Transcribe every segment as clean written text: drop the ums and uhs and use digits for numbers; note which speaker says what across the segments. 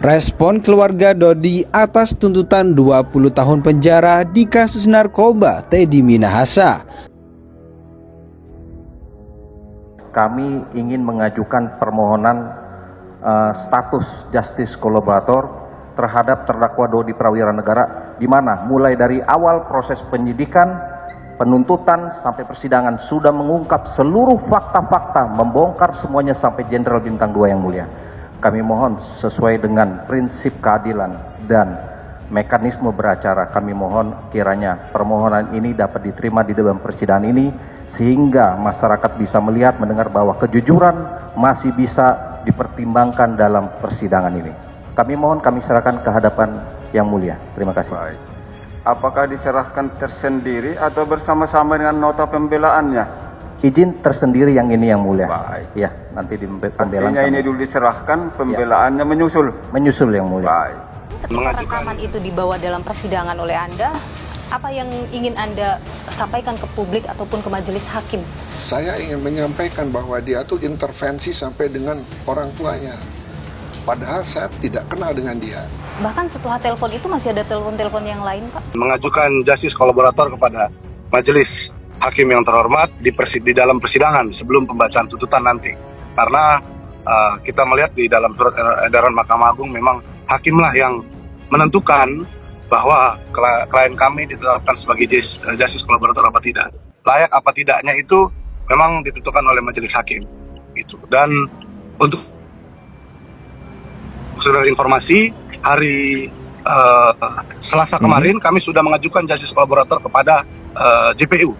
Speaker 1: Respon keluarga Dodi atas tuntutan 20 tahun penjara di kasus narkoba Teddy Minahasa.
Speaker 2: Kami ingin mengajukan permohonan status justice kolaborator terhadap terdakwa Dodi Prawira Negara, di mana mulai dari awal proses penyidikan, penuntutan sampai persidangan sudah mengungkap seluruh fakta-fakta, membongkar semuanya sampai Jenderal Bintang 2 yang mulia. Kami mohon sesuai dengan prinsip keadilan dan mekanisme beracara, kami mohon kiranya permohonan ini dapat diterima di dalam persidangan ini, sehingga masyarakat bisa melihat, mendengar bahwa kejujuran masih bisa dipertimbangkan dalam persidangan ini. Kami mohon, kami serahkan ke hadapan yang mulia. Terima kasih.
Speaker 3: Baik. Apakah diserahkan tersendiri atau bersama-sama dengan nota pembelaannya?
Speaker 2: Izin tersendiri yang ini yang mulia.
Speaker 3: Baik.
Speaker 2: Ya, nanti di pembelaan.
Speaker 3: Artinya ini dulu diserahkan, pembelaannya menyusul.
Speaker 2: Menyusul yang mulia.
Speaker 3: Baik.
Speaker 4: Ketika rekaman itu dibawa dalam persidangan oleh Anda, apa yang ingin Anda sampaikan ke publik ataupun ke majelis hakim?
Speaker 5: Saya ingin menyampaikan bahwa dia tuh intervensi sampai dengan orang tuanya. Padahal saya tidak kenal dengan dia.
Speaker 4: Bahkan setelah telepon itu masih ada telepon-telepon yang lain, Pak?
Speaker 6: Mengajukan justice kolaborator kepada majelis hakim yang terhormat di dalam persidangan sebelum pembacaan tuntutan nanti. Karena kita melihat di dalam surat edaran Mahkamah Agung memang hakimlah yang menentukan bahwa klien kami ditetapkan sebagai justice kolaborator apa tidak. Layak apa tidaknya itu memang ditentukan oleh majelis hakim. Gitu. Dan untuk saudara informasi, hari Selasa kemarin kami sudah mengajukan justice kolaborator kepada JPU,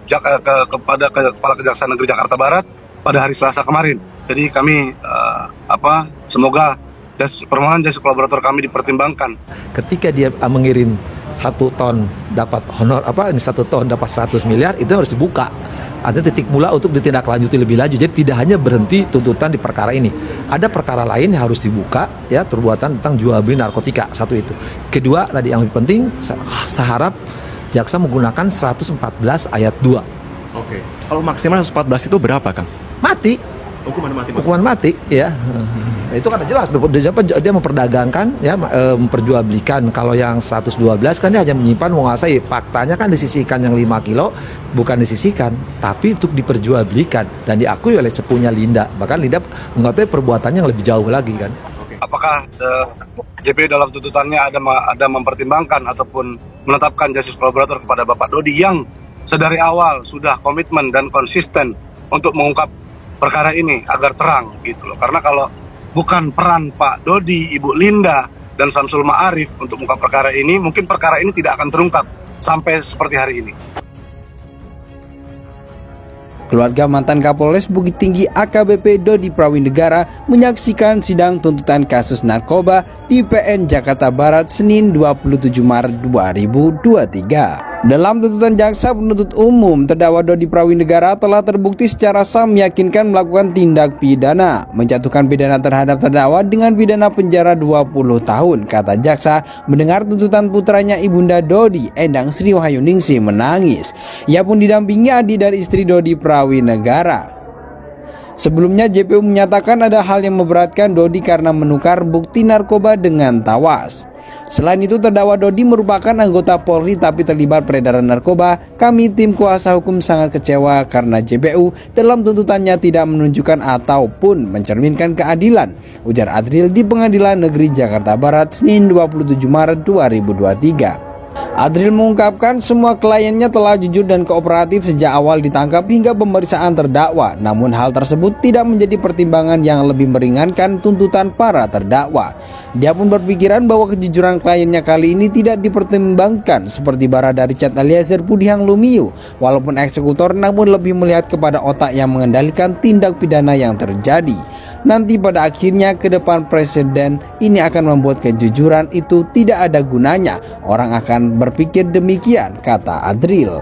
Speaker 6: kepada Kepala Kejaksaan Negeri Jakarta Barat pada hari Selasa kemarin. Jadi kami semoga permohonan justice kolaborator kami dipertimbangkan.
Speaker 7: Ketika dia mengirim 1 ton dapat honor 1 ton dapat 100 miliar, itu harus dibuka. Ada titik mula untuk ditindaklanjuti lebih lanjut. Jadi tidak hanya berhenti tuntutan di perkara ini. Ada perkara lain yang harus dibuka, ya, perbuatan tentang jual beli narkotika, satu itu. Kedua, tadi yang lebih penting, saya harap jaksa menggunakan 114 ayat 2.
Speaker 8: Oke. Kalau maksimal 114 itu berapa, Kang?
Speaker 7: Mati.
Speaker 8: Hukuman mati.
Speaker 7: Hukuman mati, ya. Itu kan jelas dia memperdagangkan, ya, memperjualbelikan. Kalau yang 112 kan dia hanya menyimpan, menguasai. Faktanya kan disisihkan yang 5 kilo, bukan disisihkan, tapi untuk diperjualbelikan dan diakui oleh sepupunya Linda. Bahkan Linda mengatakan perbuatannya yang lebih jauh lagi kan.
Speaker 6: Apakah JPU dalam tuntutannya ada mempertimbangkan ataupun menetapkan justice kolaborator kepada Bapak Dodi yang sedari awal sudah komitmen dan konsisten untuk mengungkap perkara ini agar terang gitu loh. Karena kalau bukan peran Pak Dodi, Ibu Linda, dan Samsul Ma'arif untuk mengungkap perkara ini, mungkin perkara ini tidak akan terungkap sampai seperti hari ini.
Speaker 1: Keluarga mantan Kapolres Bukit Tinggi AKBP Dodi Prawinegara menyaksikan sidang tuntutan kasus narkoba di PN Jakarta Barat Senin 27 Maret 2023. Dalam tuntutan jaksa penuntut umum, terdakwa Dodi Prawinegara telah terbukti secara sah meyakinkan melakukan tindak pidana, menjatuhkan pidana terhadap terdakwa dengan pidana penjara 20 tahun. Kata jaksa, mendengar tuntutan putranya Ibunda Dodi, Endang Sri Wahyuningsih, menangis. Ia pun didampingi adik dan istri Dodi Prawinegara. Sebelumnya JPU menyatakan ada hal yang memberatkan Dodi karena menukar bukti narkoba dengan tawas. Selain itu, terdakwa Dodi merupakan anggota Polri tapi terlibat peredaran narkoba. Kami tim kuasa hukum sangat kecewa karena JPU dalam tuntutannya tidak menunjukkan ataupun mencerminkan keadilan, ujar Adril di Pengadilan Negeri Jakarta Barat Senin 27 Maret 2023. Adril mengungkapkan semua kliennya telah jujur dan kooperatif sejak awal ditangkap hingga pemeriksaan terdakwa. Namun hal tersebut tidak menjadi pertimbangan yang lebih meringankan tuntutan para terdakwa. Dia pun berpikiran bahwa kejujuran kliennya kali ini tidak dipertimbangkan seperti Barada Richard Eliezer Pudihang Lumiu. Walaupun eksekutor, namun lebih melihat kepada otak yang mengendalikan tindak pidana yang terjadi. Nanti pada akhirnya ke depan presiden ini akan membuat kejujuran itu tidak ada gunanya. Orang akan berpikir demikian, kata Adril.